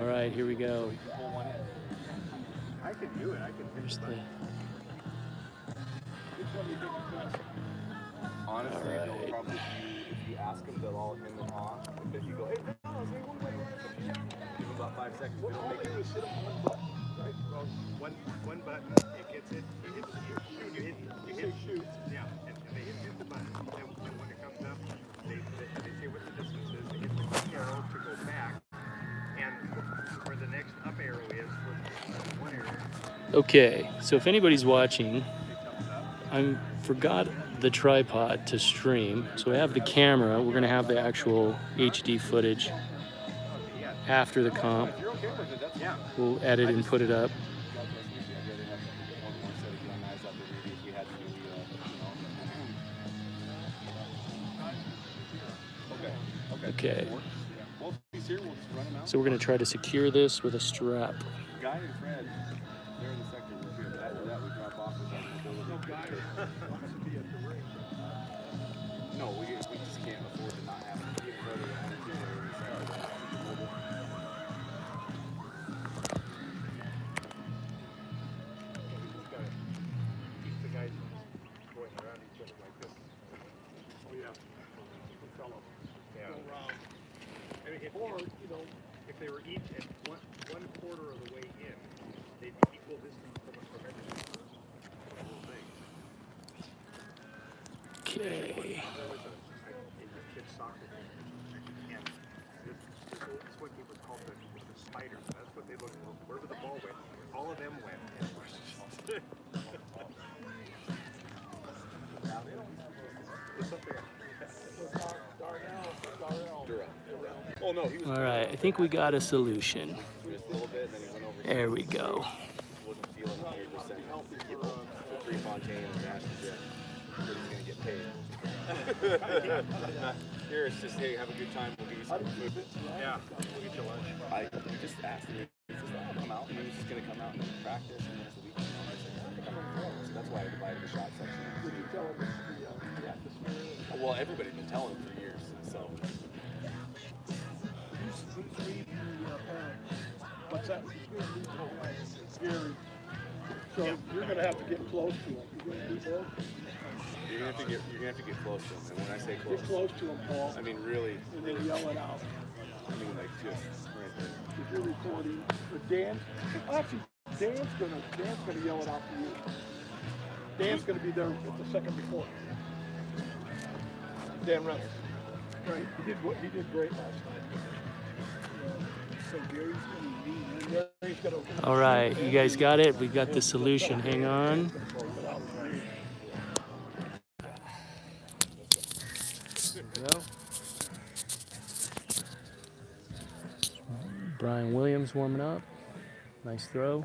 All right, here we go. I can do it. I can finish the. Honestly, All they'll right. probably, if you ask them, they'll all hem and haw. If you go, hey, fellas, hey, one way, give them about 5 seconds. They don't make it. Sit on one button, right? Well, one button, it gets it. You hit shoot. Yeah, and they hit the button. And when it comes up, they say what the distance is. They hit the arrow to go back, and where the next up arrow is for one arrow. Okay, so if anybody's watching, I forgot the tripod to stream, so I have the camera. We're gonna have the actual HD footage after the comp. We'll edit and put it up. Okay. So we're gonna try to secure this with a strap. Guy and Fred, they're in the sector with here, but after that we drop off with our mobility. No guy wants to be at the ring. No, we just can't afford to not have to be in Fred or the sector. We just gotta keep the guys going around each other like this. Oh yeah, the fellow. Yeah. Go around. I mean, if they were each at one quarter of the way in, they'd be equal distance from everything. Okay. Kids soccer and it's what he was called the spiders. That's what they look for. Wherever the ball went, all of them went. Oh no, he was. All right, I think we got a solution. There we go. Wasn't feeling 100% healthy. Free Fontaine and Nash Jet. He's gonna get paid. Here it's just, hey, have a good time. We'll give you some food. Yeah, we'll get you lunch. We just asked him. He says, I'll come out. And he was just gonna come out and practice and once a week. I said, I think I'm gonna throw. So that's why I divided the shot section. Did you tell him the atmosphere? Well, everybody's been telling him for years. So. What's that? Scary. So you're gonna have to get close to him. You're gonna do both. You're gonna have to get close to him. And when I say close, get close to him, Paul. I mean really. And then yell it out. I mean like just right there. If you're recording, but actually, Dan's gonna yell it out for you. Dan's gonna be there at the second before. Dan Reynolds. Right. He did great last night. So Gary's gonna All right, you guys got it? We got the solution. Hang on. There we go. Brian Williams warming up. Nice throw.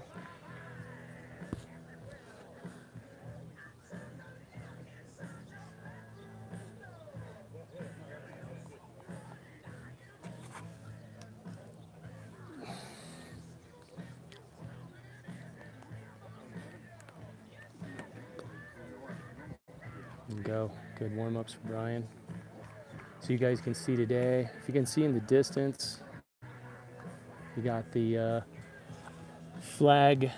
There we go. Good warm-ups for Brian. So you guys can see today, if you can see in the distance, we got the flag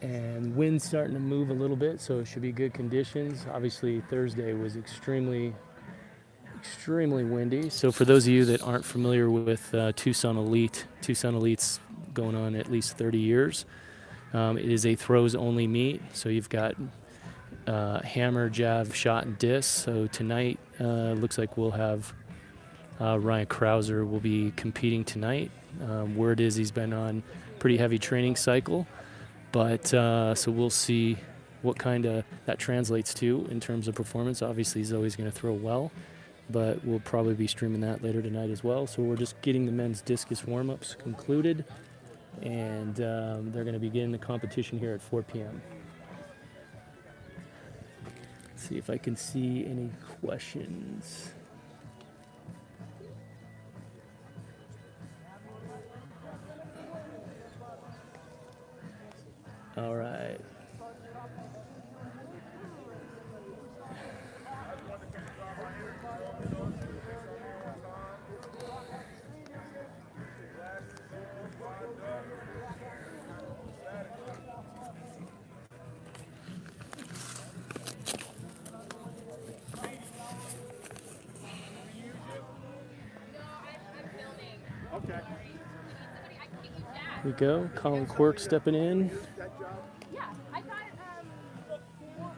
and wind starting to move a little bit, so it should be good conditions. Obviously Thursday was extremely windy. So for those of you that aren't familiar with Tucson Elite's going on at least 30 years. It is a throws only meet, so you've got hammer, jab, shot, and disc. So tonight looks like we'll have Ryan Krauser will be competing tonight. Word is he's been on pretty heavy training cycle, but so we'll see what kind of that translates to in terms of performance. Obviously he's always going to throw well, but we'll probably be streaming that later tonight as well. So we're just getting the men's discus warm-ups concluded, and they're going to begin the competition here at 4 p.m. Let's see if I can see any questions. All right. Okay. Here we go. Colin Quirk stepping in. That job.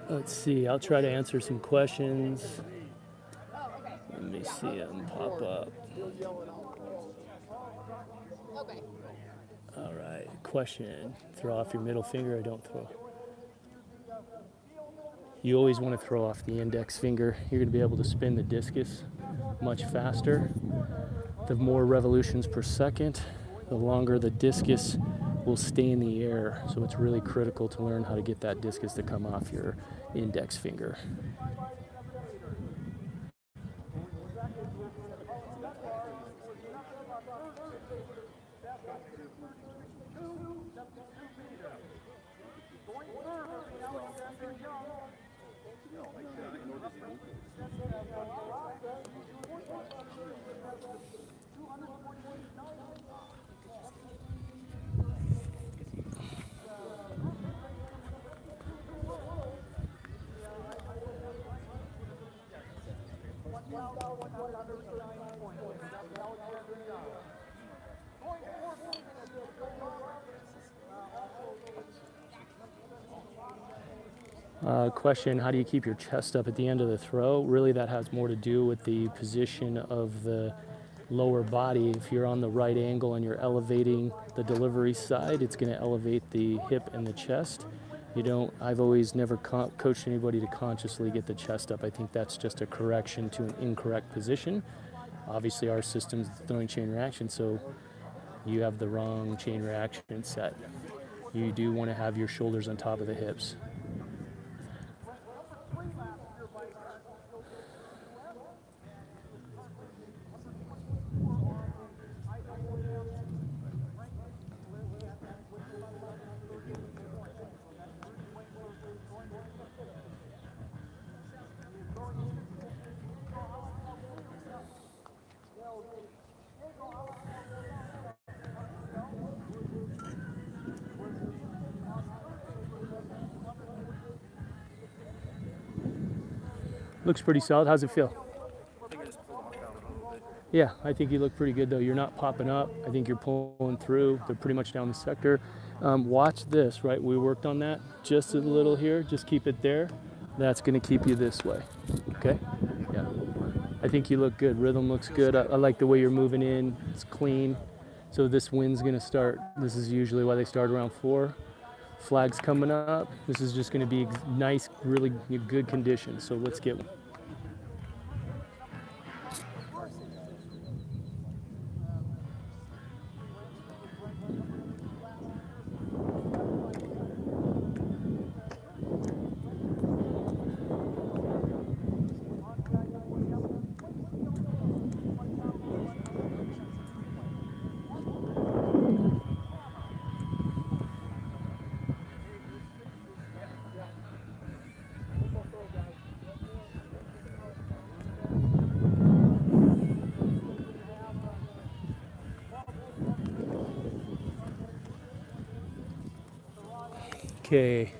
Let's see. I'll try to answer some questions. Let me see them pop up. He'll yell it out. Okay. All right. Question. Throw off your middle finger or don't throw? You always want to throw off the index finger. You're going to be able to spin the discus much faster. The more revolutions per second, the longer the discus will stay in the air. So it's really critical to learn how to get that discus to come off your index finger. Question, how do you keep your chest up at the end of the throw? Really, that has more to do with the position of the lower body. If you're on the right angle and you're elevating the delivery side, it's going to elevate the hip and the chest. I've always never coached anybody to consciously get the chest up. I think that's just a correction to an incorrect position. Obviously, our system's throwing chain reaction, so you have the wrong chain reaction set. You do want to have your shoulders on top of the hips. Looks pretty solid. How's it feel? Yeah, I think you look pretty good though. You're not popping up. I think you're pulling through. They're pretty much down the sector. Watch this, right? We worked on that just a little here. Just keep it there. That's going to keep you this way. Okay? Yeah. I think you look good. Rhythm looks good. I like the way you're moving in. It's clean. So this wind's going to start. This is usually why they start around 4. Flag's coming up. This is just going to be nice, really good conditions. So let's get one. Okay,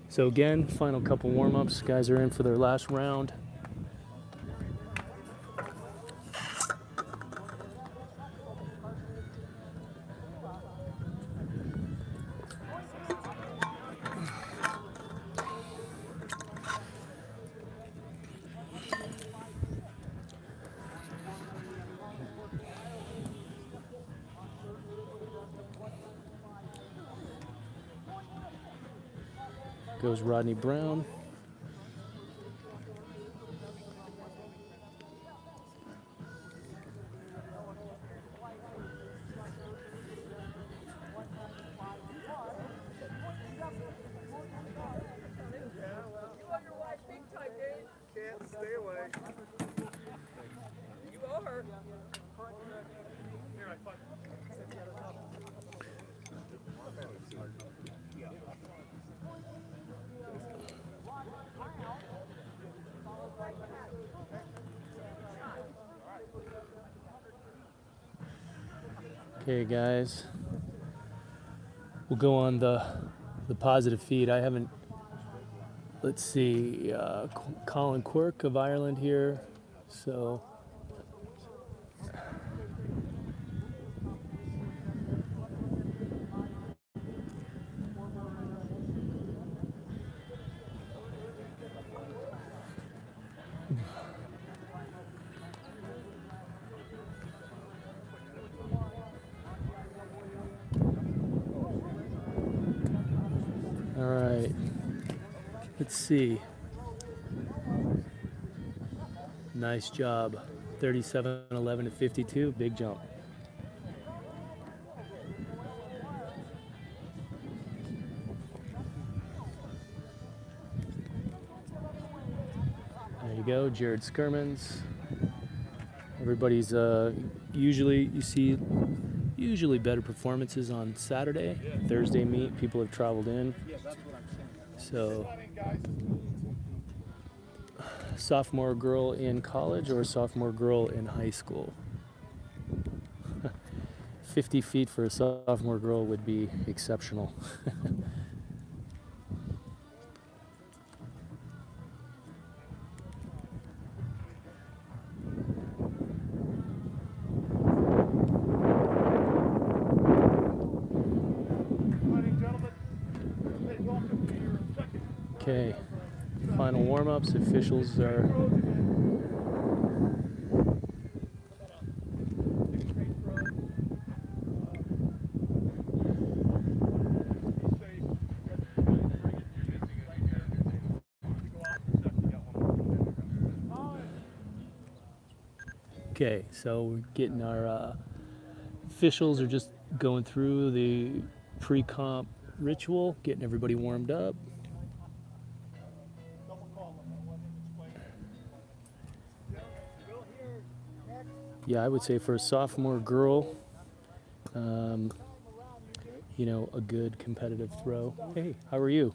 so again, final couple warm-ups. Guys are in for their last round. Goes Rodney Brown. Can't stay away. You owe her. Okay, guys. We'll go on the positive feed. I haven't. Let's see. Colin Quirk of Ireland here. So right. Let's see. Nice job. 37-11 to 52. Big jump. There you go, Jared Skirmans. Everybody's usually, you see, usually better performances on Saturday. Thursday meet, people have traveled in. So, sophomore girl in college or sophomore girl in high school? 50 feet for a sophomore girl would be exceptional. Okay, final warm-ups. Officials are okay. So we're getting our officials are just going through the pre-comp ritual, getting everybody warmed up. Yeah, I would say for a sophomore girl, you know, a good competitive throw. Hey, how are you?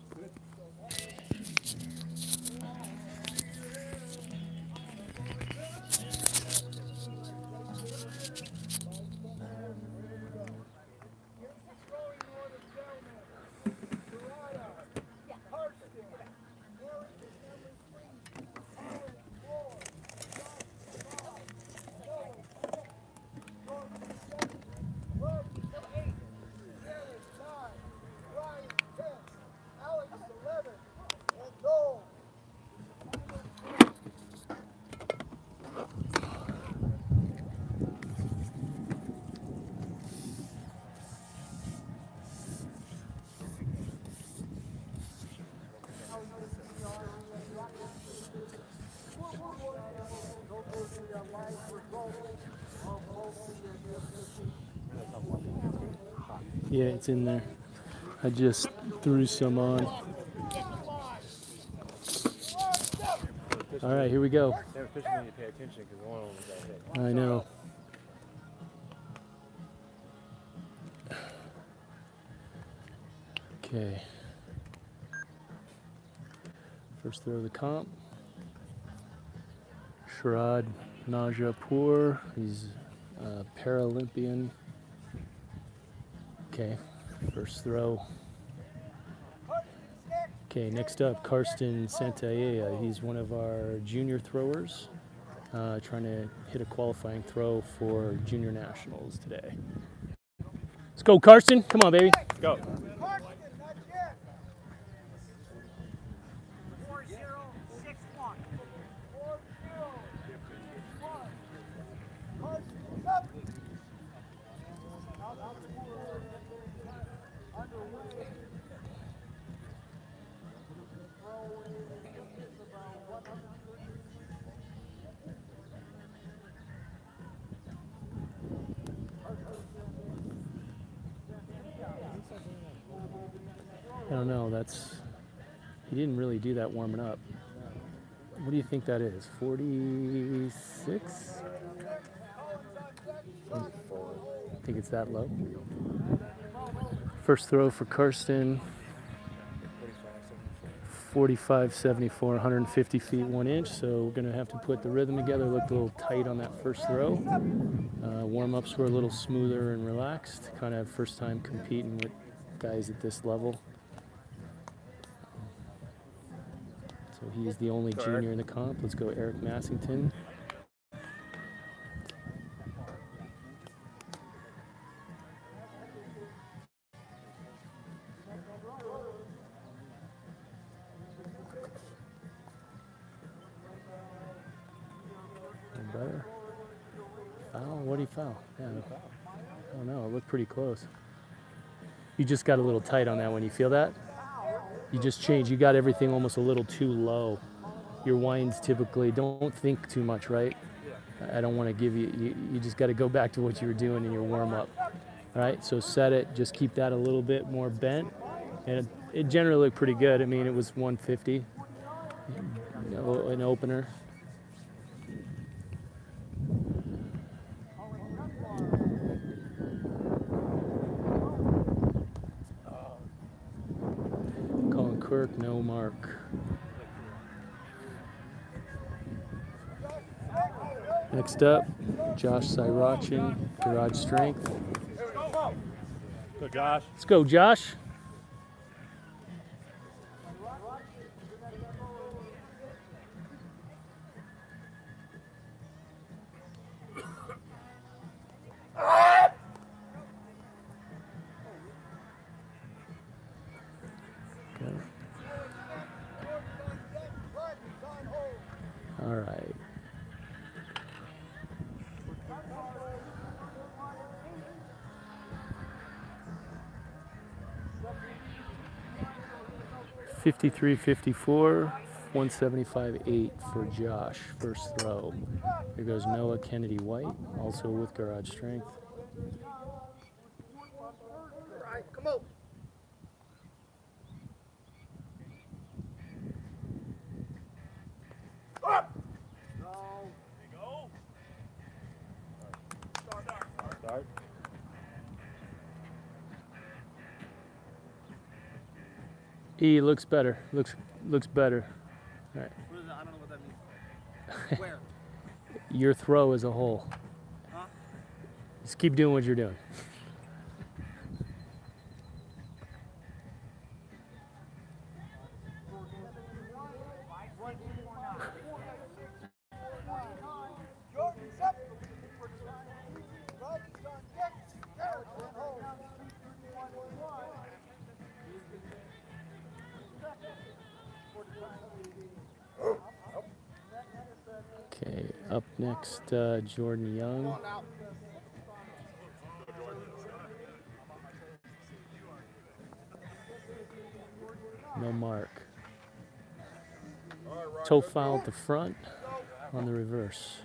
Yeah, it's in there. I just threw some on. All right, here we go. They're fishing when you pay attention because one of them got hit. I know. Okay. First throw of the comp. Sharad Najapour. He's a Paralympian. Okay, first throw. Okay, next up, Karsten Santaella. He's one of our junior throwers, trying to hit a qualifying throw for junior nationals today. Let's go, Karsten. Come on, baby. Let's go. I don't know, he didn't really do that warming up. What do you think that is, 46? I think it's that low. First throw for Karsten, 45.74, 150 feet 1 inch. So we're gonna have to put the rhythm together. Looked a little tight on that first throw. Warm-ups were a little smoother and relaxed. Kind of first time competing with guys at this level. So he's the only junior in the comp. Let's go Eric Massington. Better. Foul? What did he foul? Yeah, I don't know. It looked pretty close. You just got a little tight on that one. You feel that? You just change. You got everything almost a little too low. Your winds typically don't think too much, right? I don't want to give you just got to go back to what you were doing in your warm up. All right, so set it, just keep that a little bit more bent. And it generally looked pretty good. I mean, it was 150, an opener. Colin Quirk, no mark. Next up, Josh Sirachin, Garage Strength. Go, Josh. Let's go, Josh. Okay. All right. $53.54, 175.8 for Josh, first throw. Here goes Noah Kennedy White, also with Garage Strength. All right, come on. Up. No. Go. Start. E looks better. Looks better. All right. What is that? I don't know what that means. Where? Your throw as a whole. Huh? Just keep doing what you're doing. Okay, up next, Jordan Young. No mark. Toe foul at the front on the reverse.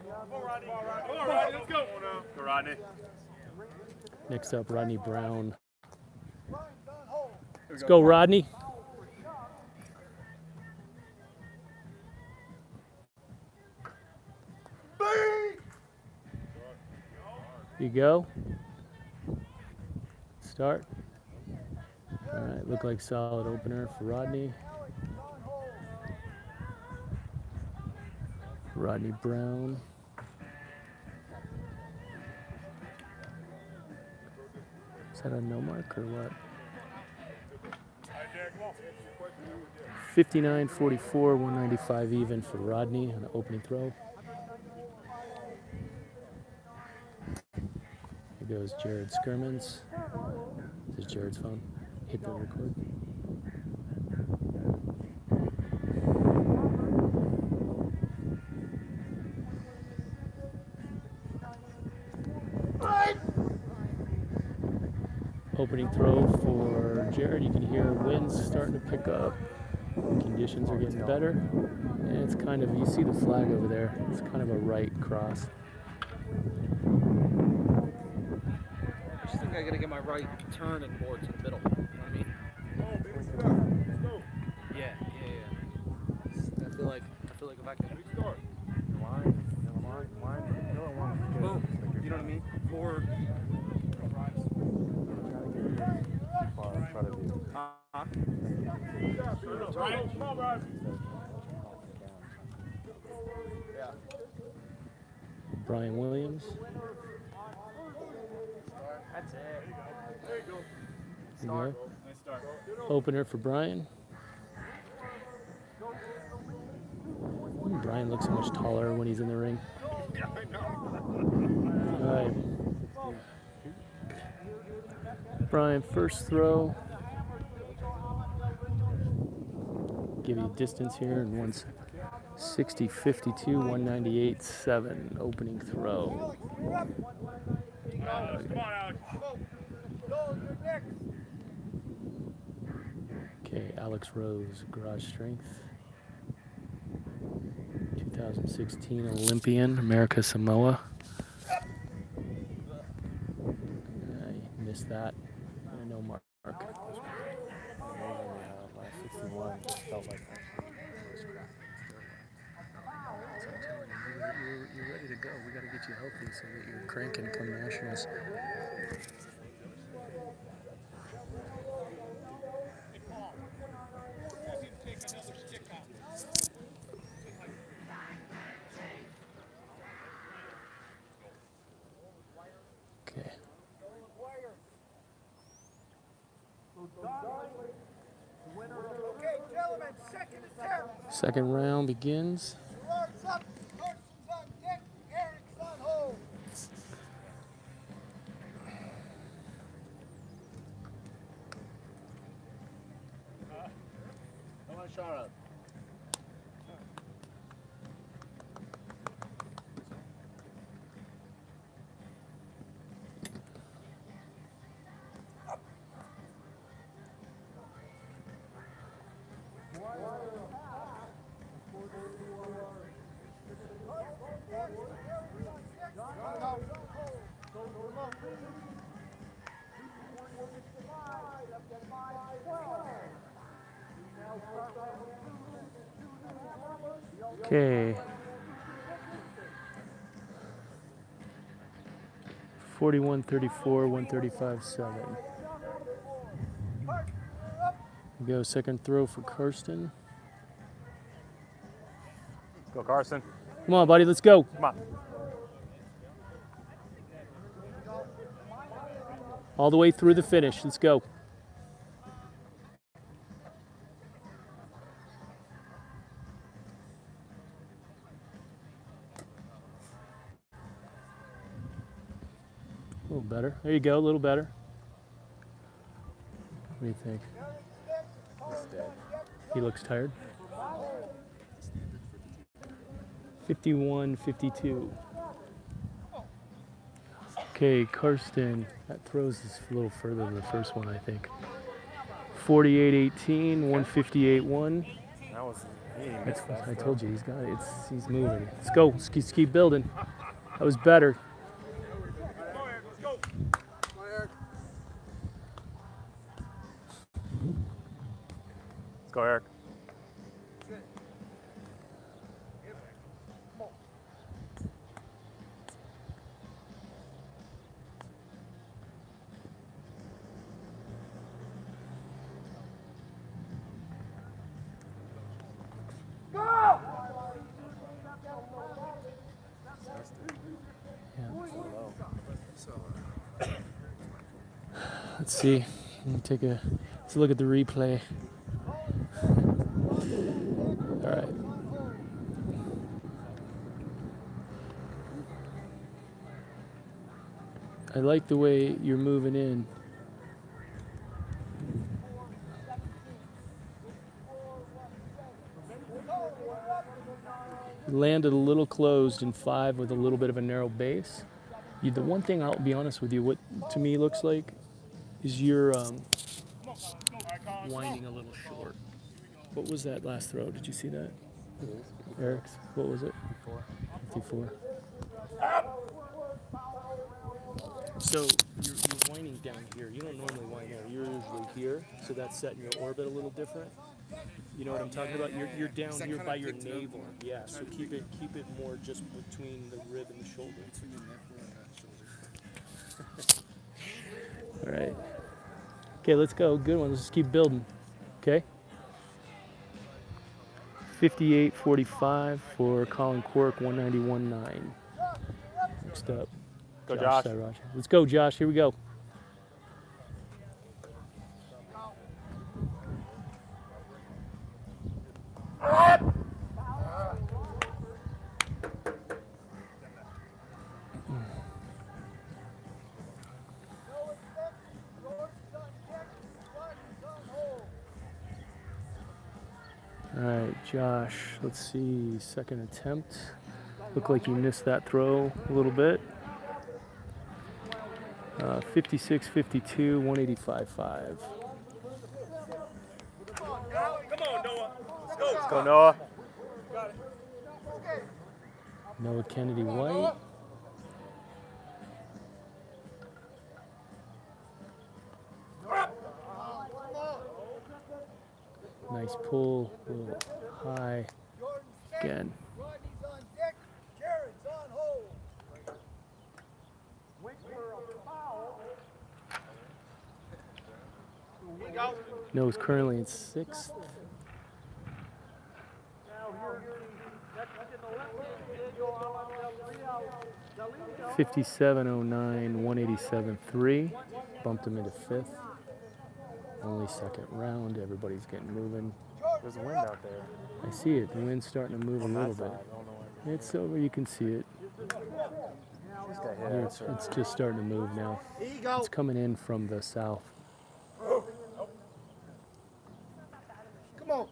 Come on, Rodney. Let's go. Go, Rodney. Next up, Rodney Brown. Let's go, Rodney. You go. Start. All right, look like solid opener for Rodney. Rodney Brown. Is that a no mark or what? 59.44, 195 even for Rodney on the opening throw. Here goes Jared Skirmans. This is Jared's phone. Hit the record. Opening throw for Jared. You can hear winds starting to pick up. Conditions are getting better. And it's kind of, you see the flag over there. It's kind of a right cross. I just think I gotta get my right turn and board to the middle. You know what I mean? Yeah. I feel like if I can. Boom. You know what I mean? Forward. Brian Williams. That's it. There you go. You go. Nice start. Opener for Brian. Brian looks so much taller when he's in the ring. Yeah, I know. All right. Brian, first throw. Give you distance here in 160, 52, 198, 7. Opening throw. Come on, Alex. Okay, Alex Rose, garage strength. 2016 Olympian, America Samoa. I missed that. I know Mark. Last 61 felt like You're ready to go. We got to get you healthy so that you're cranking come nationals. Okay. Okay, gentlemen, second attempt. Second round begins. Come on, Shara. Okay. 41-34, 135-7. Go second throw for Karsten. Go, Carson. Come on, buddy, let's go. Come on. All the way through the finish. Let's go. A little better. There you go, a little better. What do you think? He looks tired. 51-52. Okay, Karsten. That throws us a little further than the first one, I think. 48-18, 158-1. That was. He missed that. I told you, he's got it. He's moving. Let's go. Let's keep building. That was better. Let's go, Eric. Let's see. Let's look at the replay. All right. I like the way you're moving in. You landed a little closed in 5 with a little bit of a narrow base. The one thing, I'll be honest with you, what to me looks like is you're winding a little short. What was that last throw? Did you see that? Eric's? What was it? 54. So you're winding down here. You don't normally wind there. You're usually here, so that's setting your orbit a little different. You know what I'm talking about? You're down here by your navel. Yeah, so keep it more just between the rib and the shoulder. All right. Okay, let's go. Good one. Let's just keep building. Okay. 58-45 for Colin Quirk, 191.9. Next up. Go, Josh. Roger. Let's go, Josh. Here we go. All right, Josh, let's see, second attempt. Looked like you missed that throw a little bit. 56-52, 185.5. Go, Noah. Noah Kennedy White. Nice pull, a little high. Again. Rodney's on deck, Jared's on hold. Wait for a foul. Noah's currently in 6th. 57.09, 187.3. Bumped him into 5th. Only second round. Everybody's getting moving. There's wind out there. I see it. The wind's starting to move a little bit. It's over. You can see it. Here it's just starting to move now. It's coming in from the south. Come on.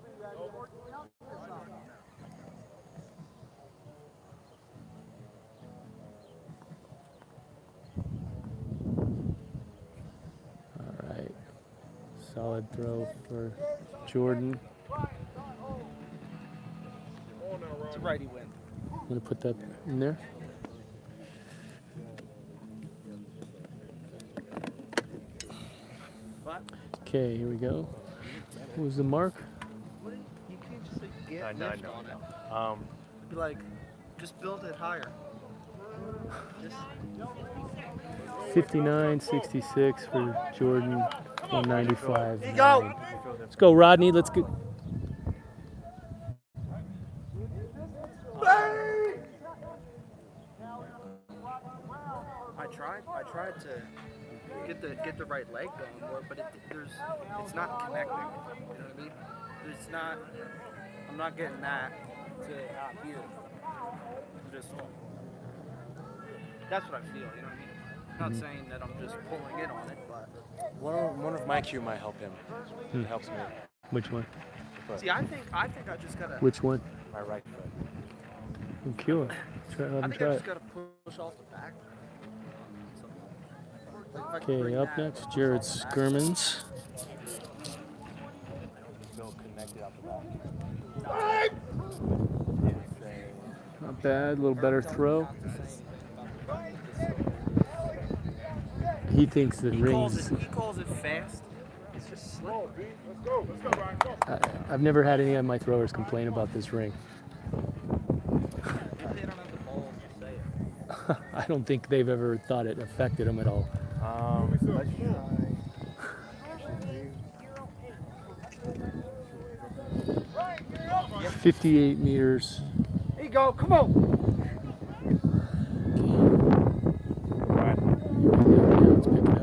All right. Solid throw for Jordan. It's a righty wind. I'm going to put that in there. Okay, here we go. What was the mark? You can't just like get I lift know. on it. Be like, just build it higher. Just 59.66 for Jordan. 195. Let's go, Rodney. Let's go. I tried to get the right leg going more, but it's not connecting. You know what I mean? It's not. I'm not getting that to out here. Just that's what I feel. You know what I mean? Not saying that I'm just pulling in on it, but One of my cue might help him. It helps me. Which one? see, I think I just gotta. Which one? My right foot. Oh, cue it. Try, let I him think try I it. just gotta push off the back. Like if I can Okay, bring up that next, Jared off the back. Skirmans. Still connected out the back. Not bad, a little better throw. He thinks the He calls rings. it fast. It's just slow. I've never had any of my throwers complain about this ring. They don't have the balls to say it. I don't think they've ever thought it affected them at all. Let's try. 58 meters. Here you go, come on. Now it's picking up.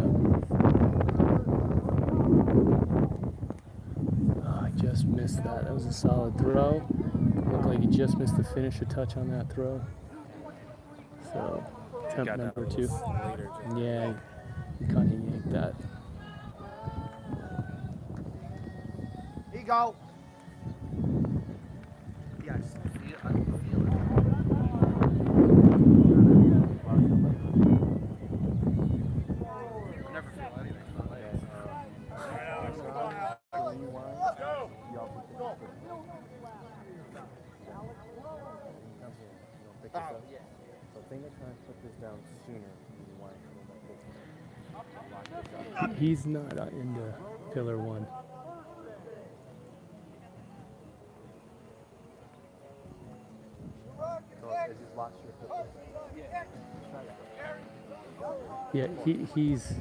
Oh, I just missed that. That was a solid throw. Looked like he just missed the finish a touch on that throw. So, attempt number 2. Yeah, he kind of yanked that. Here you go. Yeah, I can feel it. I never feel anything. Yeah. So I think I try and put this down sooner. You want to He's not into pillar 1. Yeah, he's.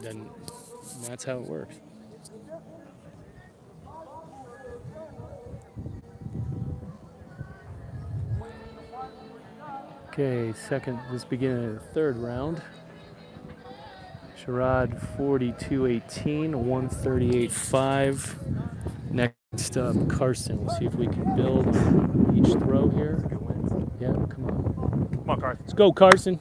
Then that's how it works. Okay, this beginning of the 3rd round. Sherrod 42.18, 138.5. Next up, Carson. We'll see if we can build each throw here. Yeah, come on. Come on, Carson. Let's go, Carson.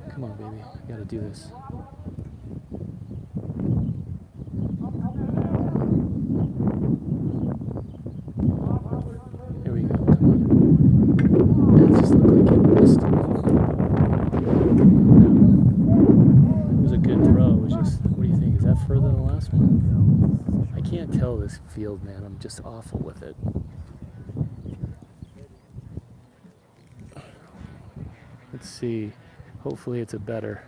Come on, baby. You gotta do this. Here we go. Come on. That just looked like it missed. It was a good throw. It was just, what do you think? Is that further than the last one? I can't tell this field, man. I'm just awful with it. Let's see. Hopefully it's a better.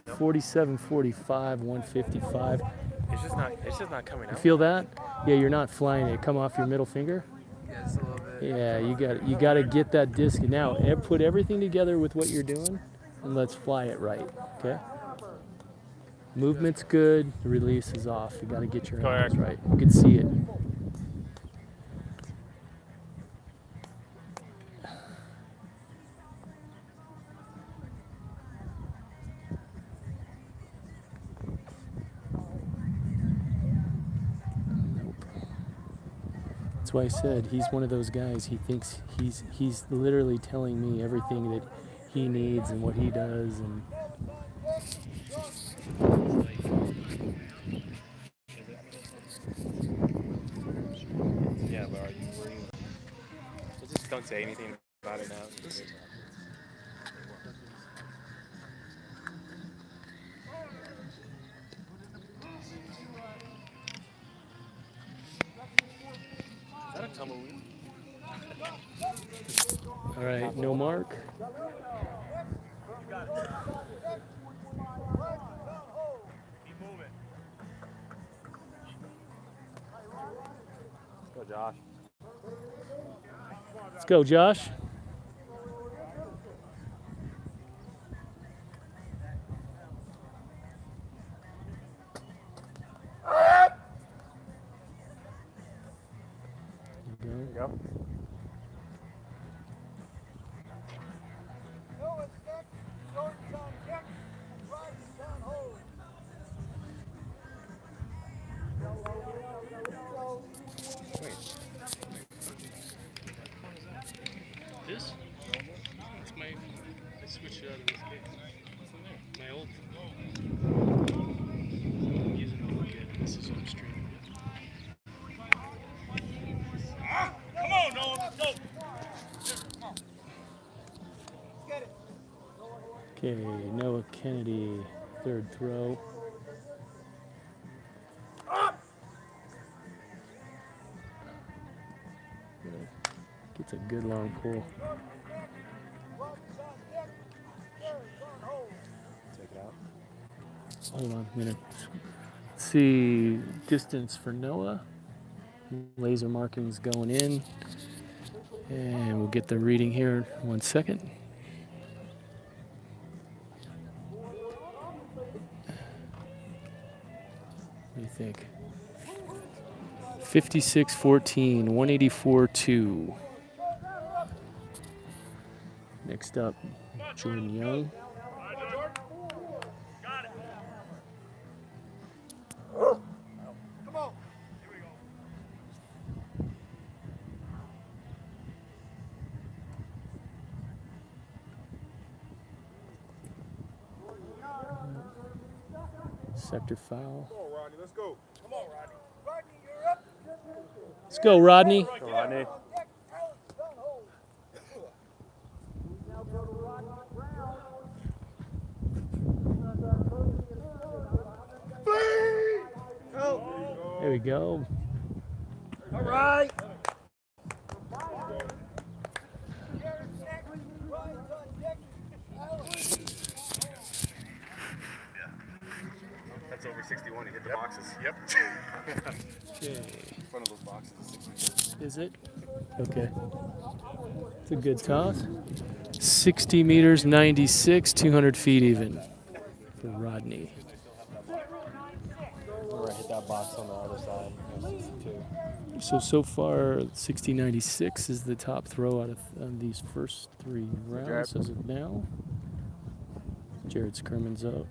47.45, 155. It's just not coming You out. feel that? Yeah, you're not flying it. Come off your middle finger. Yeah, just a little bit. Yeah, you got to get that disc. Now, put everything together with what you're doing, and let's fly it right. Okay. Movement's good. The release is off. You got to get your hands right. You can see it. That's why I said he's one of those guys. He thinks he's literally telling me everything that he needs and what he does. And Yeah, but are you worried? Just don't say anything about it now. Is that a tumbleweed? all right, no mark. Go, Josh. Let's go, Josh. There you go. Go. This? It's my. I switched it out of this case. What's in there? My old. I'm using the look at. This is on stream. Come on, Noah. Let's go. Okay, Noah Kennedy, third throw. Gets a good long pull. Take it out. Hold on a minute. Let's see, distance for Noah. Laser markings going in. And we'll get the reading here in 1 second. What do you think? 56.14, 184.2. Next up, Jordan Young. Sector foul. Come on, Rodney. Let's go. Come on, Rodney. Let's go, Rodney. Go, Rodney. There we go. All right. That's over 61. You hit the boxes. Yep. Okay. In front of those boxes is 62. Is it? Okay. It's a good toss. 60 meters, 96, 200 feet even for Rodney. Where I hit that box on the other side. That's 62. So far, 6096 is the top throw out of these first 3 rounds as of now. Jared Skirman's up.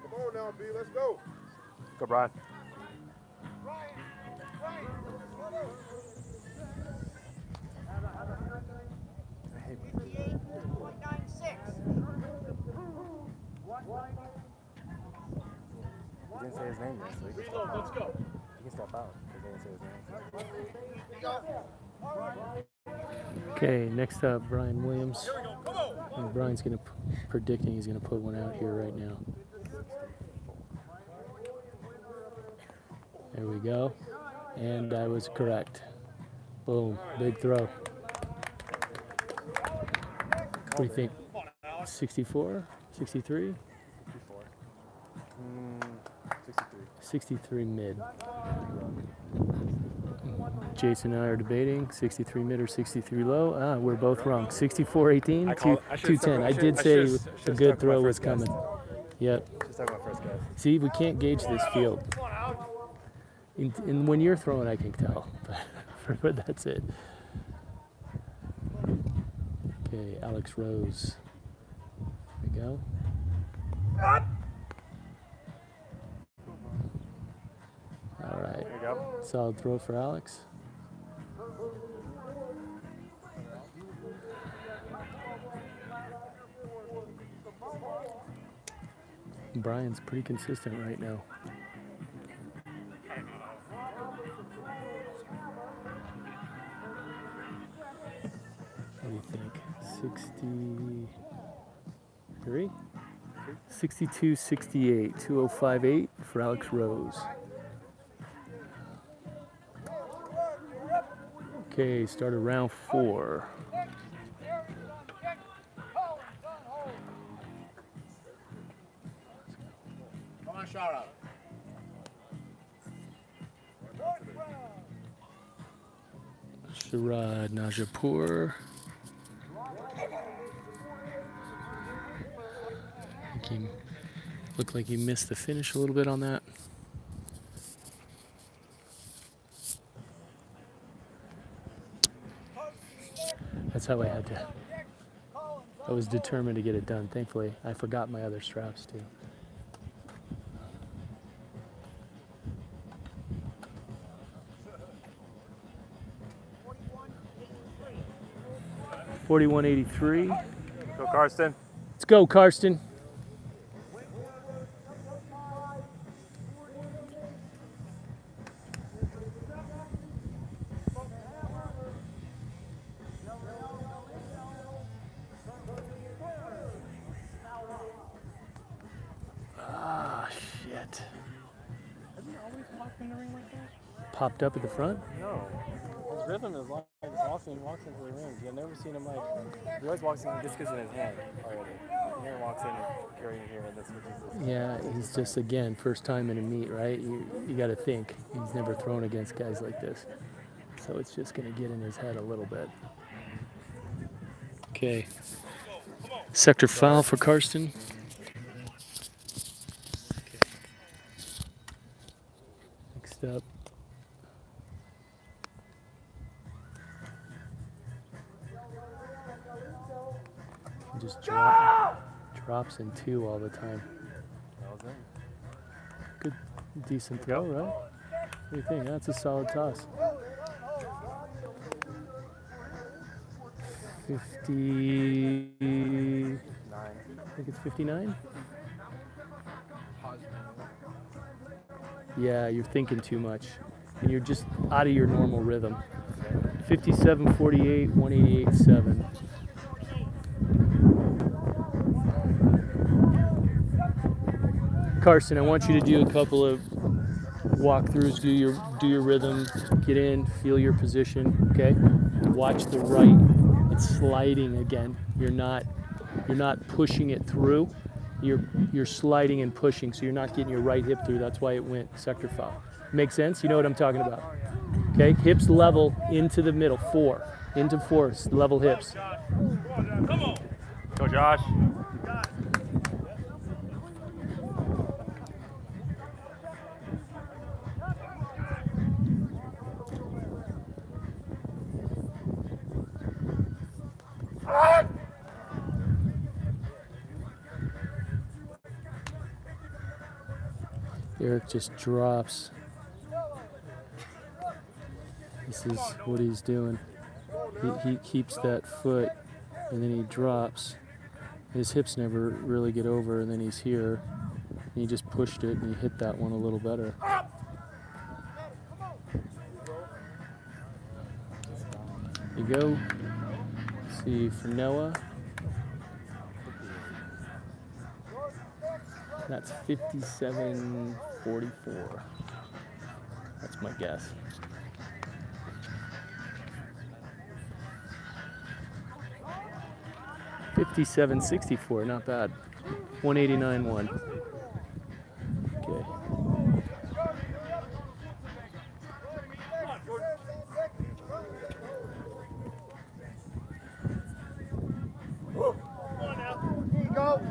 Come on now, B, let's go. Go, Brian. He didn't say his name yet, so he can Let's go. he can step out because he didn't say his name. Okay, next up, Brian Williams. And Brian's predicting he's gonna put one out here right now. There we go. And I was correct. Boom, big throw. What do you think? 64? 63? 64. 63. 63 mid. Jason and I are debating 63 mid or 63 low. Ah, we're both wrong. 64-18, I called- I should've 210. I stuck- did I say should've- a should've good stuck with my throw was first guess. coming. Yep. Just talking about first guys. See, we can't gauge this field. And when you're throwing, I can tell. But that's it. Okay, Alex Rose. There we go. All right. There you go. Solid throw for Alex. Brian's pretty consistent right now. What do you think? 63? 62-68, 2058 for Alex Rose. Okay, started round 4. Come on, shout out. Sharad Najapur. He looked like he missed the finish a little bit on that. That's how I had to. I was determined to get it done. Thankfully, I forgot my other straps too. $41.83. Go, Karsten. Let's go, Karsten. Ah, shit. Popped up at the front? No. His rhythm is like walks into the ring. You've never seen him like. He always walks in with discus in his hand already. And here he walks in carrying here and this switches. Yeah, he's just, again, first time in a meet, right? You got to think. He's never thrown against guys like this. So it's just going to get in his head a little bit. Okay. Sector foul for Karsten. Next up. He just drops in 2 all the time. That was it. Good, decent throw, right? What do you think? That's a solid toss. 50. I think it's 59. Yeah, you're thinking too much, and you're just out of your normal rhythm. 57.48, 188.7. Karsten, I want you to do a couple of walkthroughs, do your rhythm, get in, feel your position, okay? Watch the right. It's sliding again. You're not pushing it through. You're sliding and pushing, so you're not getting your right hip through. That's why it went sector foul. Make sense? You know what I'm talking about. Okay, hips level into the middle, 4. Into 4, level hips. Go, Josh. Eric just drops. This is what he's doing. He keeps that foot, and then he drops. His hips never really get over, and then he's here. And he just pushed it, and he hit that one a little better. There you go. Let's see, for Noah, that's 57.44. That's my guess. 57.64, not bad. 189.1. Okay. Go.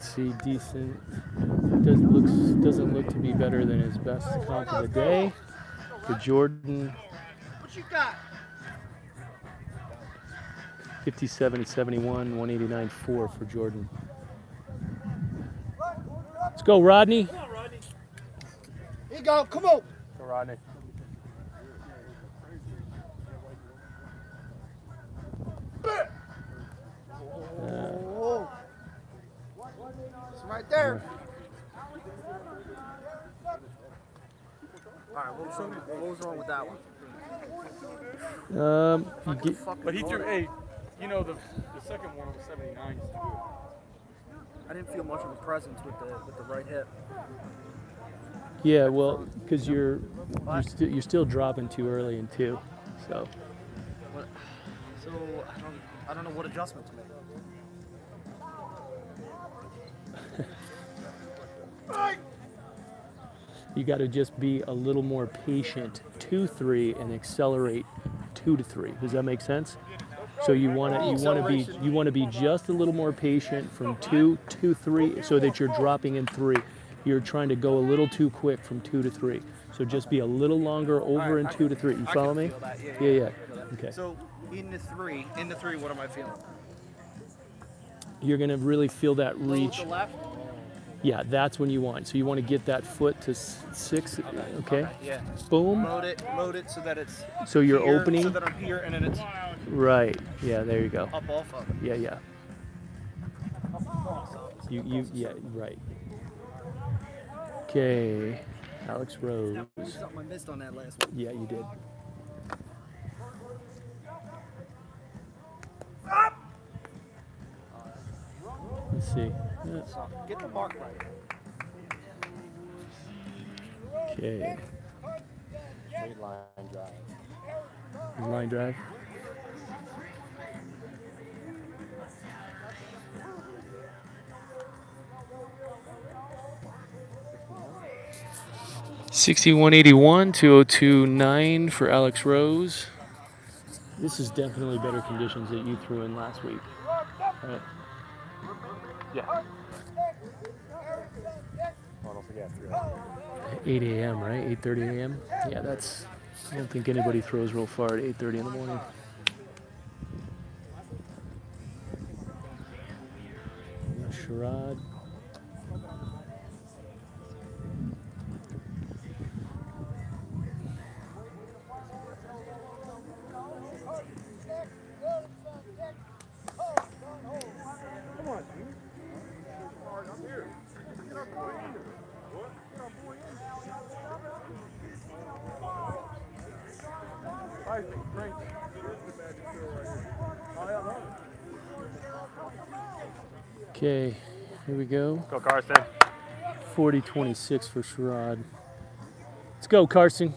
See, decent. Doesn't look to be better than his best comp of the day. For Jordan, What you got? 57.71, 189.4 for Jordan. Let's go, Rodney. Here you go. Come on. Go, Rodney. It's right there. All right, what was wrong with that one? You get, But he threw, hey, you know, the second one was 79. I didn't feel much of a presence with the right hip. yeah, well, because you're still dropping too early in 2, so. But, so I don't know what adjustment to make. You got to just be a little more patient 2-3 and accelerate 2-3. Does that make sense? So you want to be just a little more patient from 2-3 so that you're dropping in 3. You're trying to go a little too quick from 2 to 3. So just be a little longer over in 2 to 3. You follow me? Yeah. Okay. So in the three, what am I feeling? You're gonna really feel that reach. To the left? Yeah, that's when you want. So you want to get that foot to 6. Okay. Yeah. Boom. Load it so that it's. So you're here, opening. So that I'm here and then it's Right. Yeah. There you go. up off of it. Yeah. Yeah. Right. Okay. Alex Rose. Something I missed on that last one. Yeah, you did. Let's see. Yeah. Get the mark right. Okay. Line drive. Line drive. $61.81, 202.9 for Alex Rose. This is definitely better conditions that you threw in last week. Right. Yeah. Oh, don't forget 8 a.m., right? 8:30 a.m. Yeah, that's. I don't think anybody throws real far at 8:30 in the morning. Sherrod. Nice, great. Oh, yeah. Okay, here we go. Go, Carson. 40-26 for Sherrod. Let's go, Carson.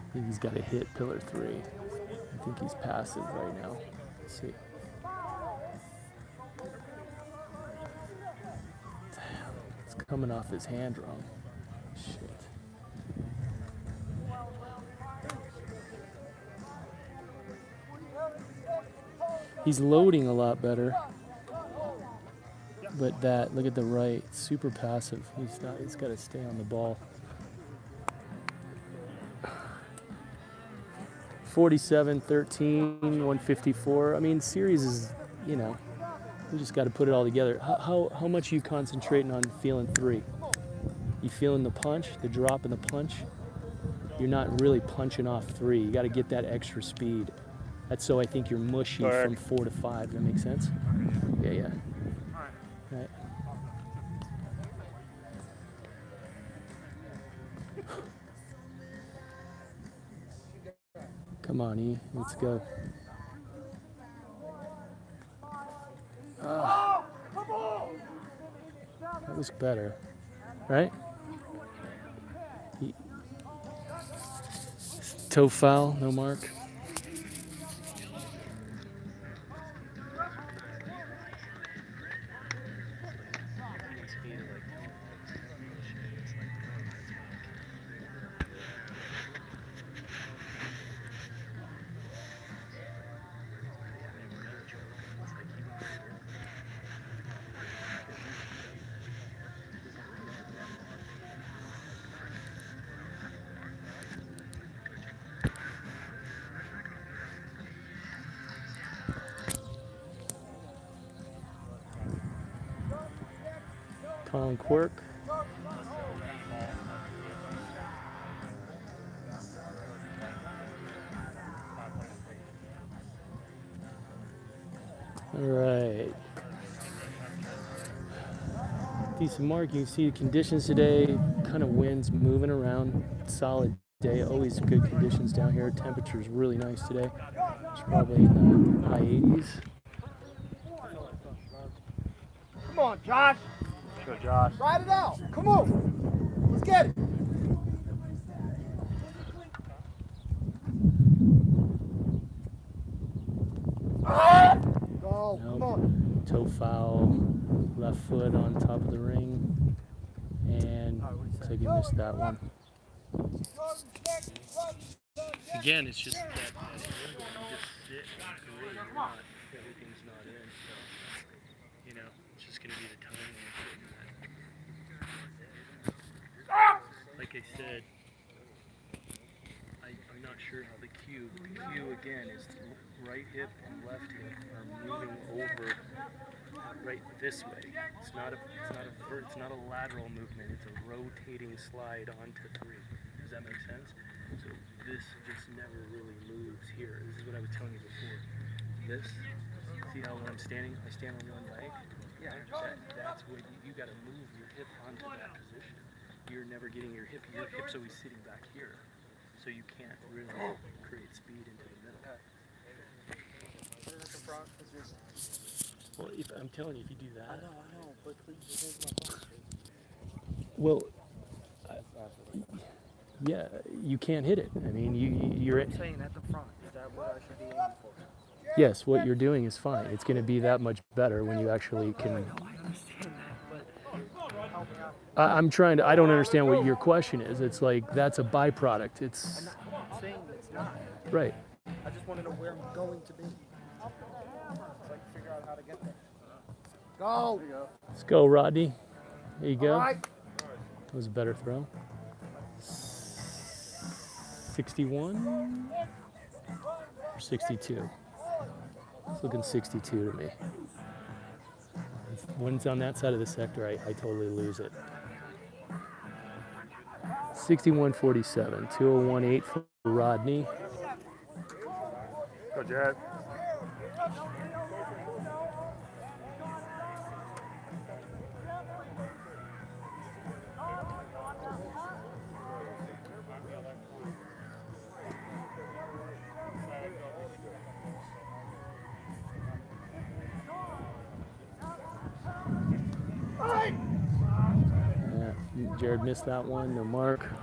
I think he's got to hit pillar 3. I think he's passive right now. Let's see. Damn, it's coming off his hand wrong. Shit. He's loading a lot better. But that, look at the right, super passive. He's got to stay on the ball. 47-13, 154. I mean, series is, you know, we just got to put it all together. How much are you concentrating on feeling 3? You feeling the punch, the drop in the punch? You're not really punching off 3. You got to get that extra speed. That's so I think you're mushy from 4 to 5. Does that make sense? Yeah, yeah. All right. Come on, E. Let's go. That was better, right? Toe foul, no mark. Colin Quirk. All right. Decent mark. You can see the conditions today. Kind of winds moving around. Solid day. Always good conditions down here. Temperature's really nice today. It's probably in the high 80s. Come on, Josh. Go, Josh. Ride it out. Come on. Let's get it. Go. Come on. Toe foul. Left foot on top of the ring. And looks like he missed that one. Again, it's just that you just sit and create. You're not, everything's not in. So, you know, it's just going to be the time when you're sitting there. Like I said, I'm not sure how the cue again is right hip and left hip are moving over right this way. It's not a lateral movement. It's a rotating slide onto 3. Does that make sense? So this just never really moves here. This is what I was telling you before. This, see how when I'm standing, I stand on one leg? Yeah, that's what you got to move your hip onto that position. You're never getting your hip's always sitting back here. So you can't really create speed into the middle. Well, I'm telling you, if you do that. I know, but please change my phone. Well, yeah, you can't hit it. I mean, you're I'm saying at the front. Is that what I should be aiming for? Yes, what you're doing is fine. It's going to be that much better when you actually can. I understand that, but help me out. I'm trying to. I don't understand what your question is. It's like that's a byproduct. It's I'm not saying it's not. right. I just want to know where I'm going to be. So I can figure out how to get there. Go. Let's go, Rodney. There you go. All right. That was a better throw. 61 or 62? It's looking 62 to me. When it's on that side of the sector, I totally lose it. 61-47, 201.8 for Rodney. Go, Jared. Jared missed that one. No mark. Come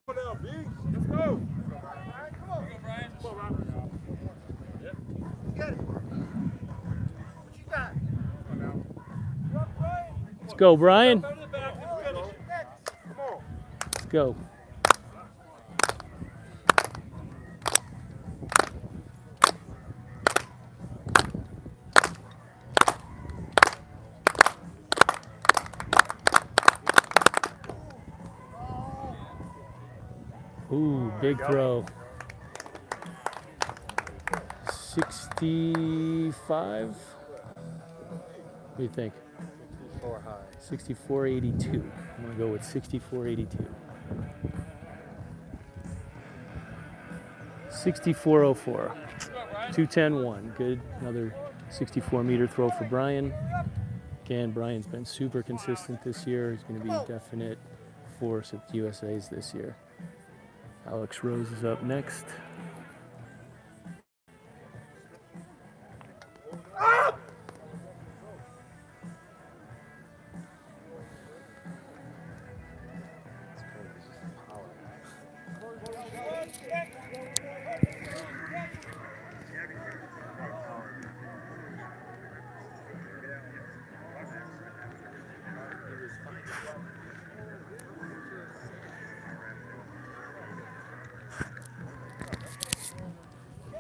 on now, B. Let's go. Let's go, Brian. Come on. Let's go. Ooh, big throw. 65? What do you think? 4 high. 64.82. I'm going to go with 64.82. 64.04. 210.1. Good. Another 64-meter throw for Brian. Again, Brian's been super consistent this year. He's going to be a definite force at the USA's this year. Alex Rose is up next.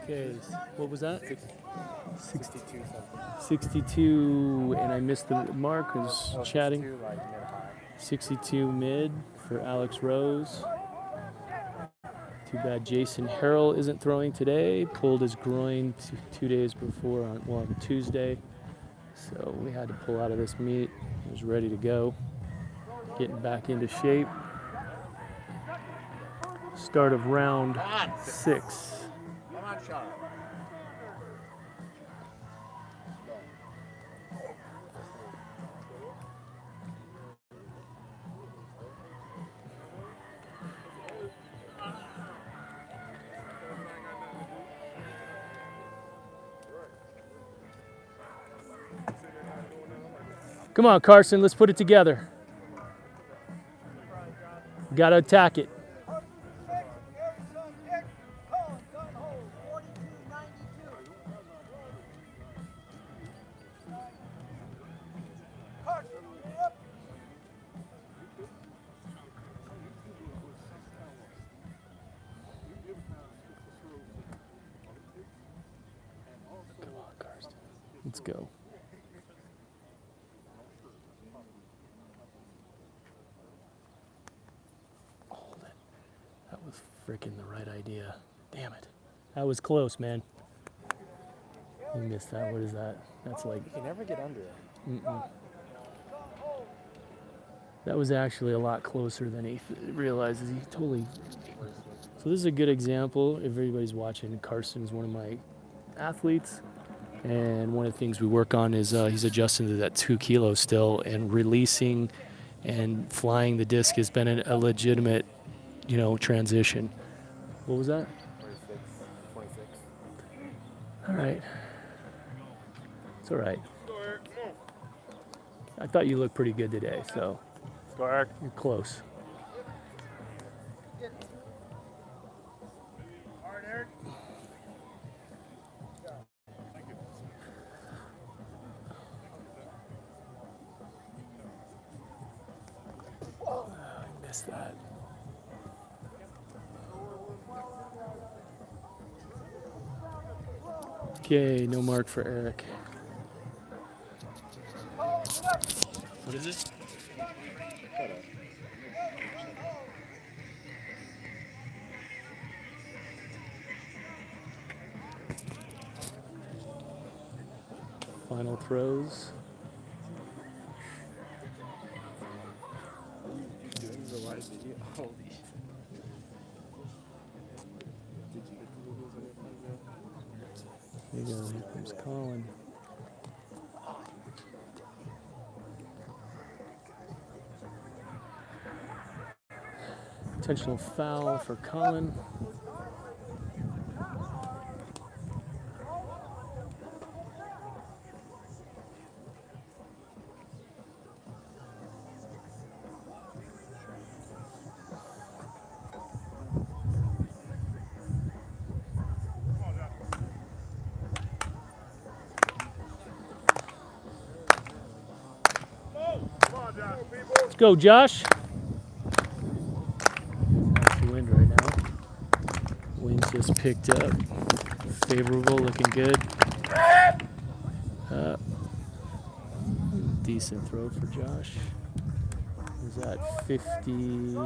Okay, what was that? 62 something. 62, and I missed the mark. I was chatting. 62 like mid-high. 62 mid for Alex Rose. Too bad Jason Harrell isn't throwing today. Pulled his groin 2 days before on Tuesday. So we had to pull out of this meet. He was ready to go. Getting back into shape. Start of round 6. Come on, Sean. Come on, Carson, let's put it together. Got to attack it. Come on, Carson. Let's go. That was freaking the right idea. Damn it. That was close, man. You missed that. What is that? That's like... You can never get under it. That was actually a lot closer than he realizes. He totally... So this is a good example. If everybody's watching, Carson is one of my athletes. And one of the things we work on is he's adjusting to that 2 kilos still, and releasing and flying the disc has been a legitimate, transition. What was that? 26. All right. It's all right. I thought you looked pretty good today, so you're close. I missed that. Okay, no mark for Eric. What is it? Final throws. This is a live video. Holy shit. There you go. Here comes Colin. Intentional foul for Colin. Let's go, Josh. Nice wind right now. Wind's just picked up. Favorable, looking good. Decent throw for Josh. Was that 50?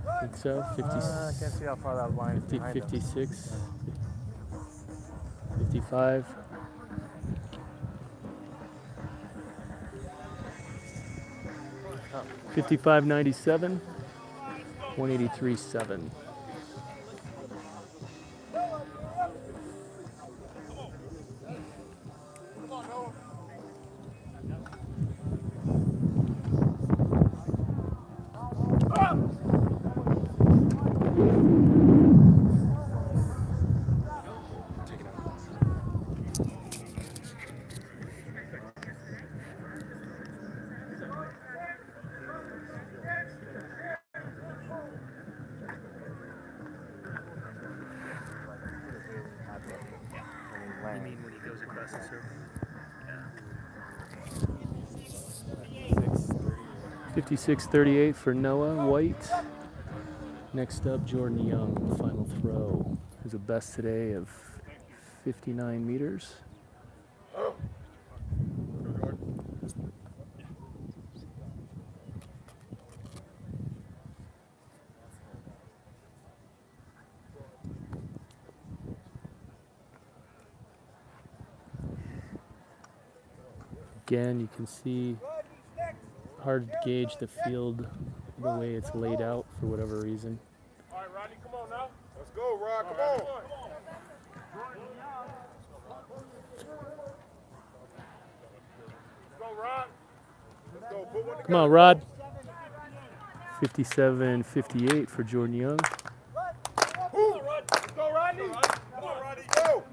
I think so. 50, I can't see how far that line is 50 behind him. 56, 55. Oh. 55.97, 183.7. You mean when he goes across the circle? 56.38 for Noah White. Next up, Jordan Young, final throw. Who's a best today of 59 meters. Again, you can see hard to gauge the field the way it's laid out for whatever reason. All right, Rodney, come on now. Let's go, Rod. Come on. Let's go, Rod. Let's go. Put one Come on, Rod. 57.58 for Jordan Young. Let's go, Rodney. Come on, Rodney. Go.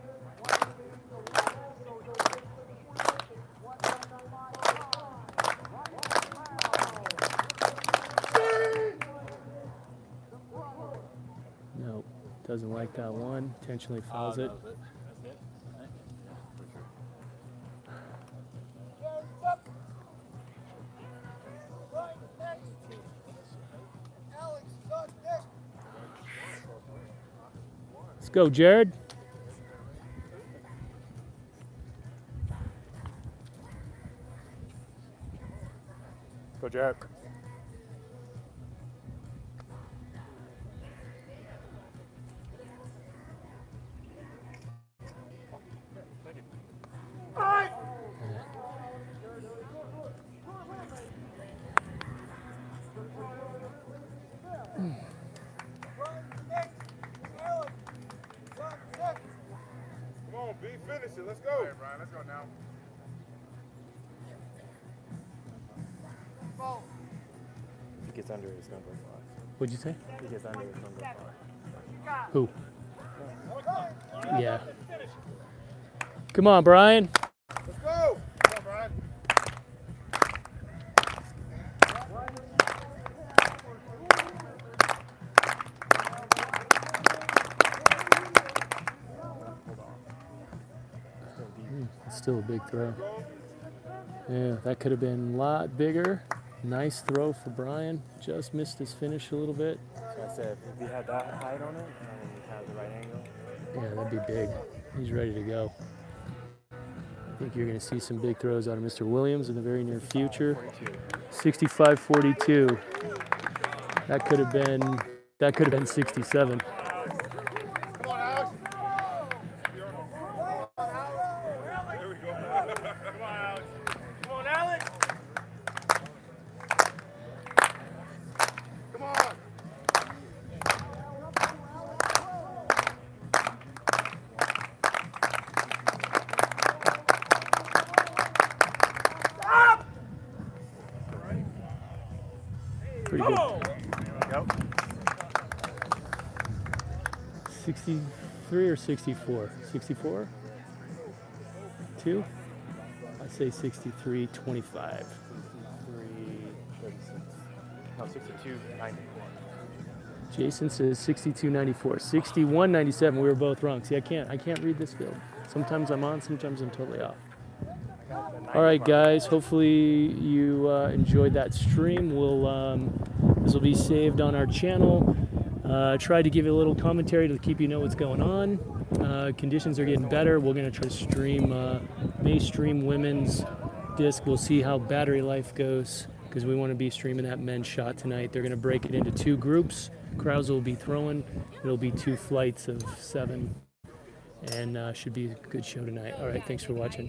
No, doesn't like that one. Intentionally fouls it. Let's go, Jared. Go, Jared. Come on, B, finish it. Let's go. All right, Brian, let's go now. If he gets under it, it's going to go far. What'd you say? If he gets under it, it's going to go far. Who? Yeah. Come on, Brian. Let's go. Come on, Brian. It's still a big throw. Yeah, that could have been a lot bigger. Nice throw for Brian. Just missed his finish a little bit. So I said, if he had that height on it and he had the right angle, Yeah, that'd be big. He's ready to go. I think you're going to see some big throws out of Mr. Williams in the very near future. 65-42. That could have been 67. Come on, Alex. There we go. Come on, Alex. Come on, Alex. Come on. Pretty good. Yep. 63 or 64? 64? 2? I say 63, 25. 63, 36. No, 62, 94. Jason says 62.94. 61.97. We were both wrong. See, I can't read this field. Sometimes I'm on, sometimes I'm totally off. All right, guys. Hopefully you enjoyed that stream. This will be saved on our channel. Tried to give you a little commentary to keep you know what's going on. Conditions are getting better. We're gonna try to stream, may stream women's disc. We'll see how battery life goes because we want to be streaming that men's shot tonight. They're gonna break it into 2 groups. Krause will be throwing. It'll be 2 flights of 7, and should be a good show tonight. All right, thanks for watching.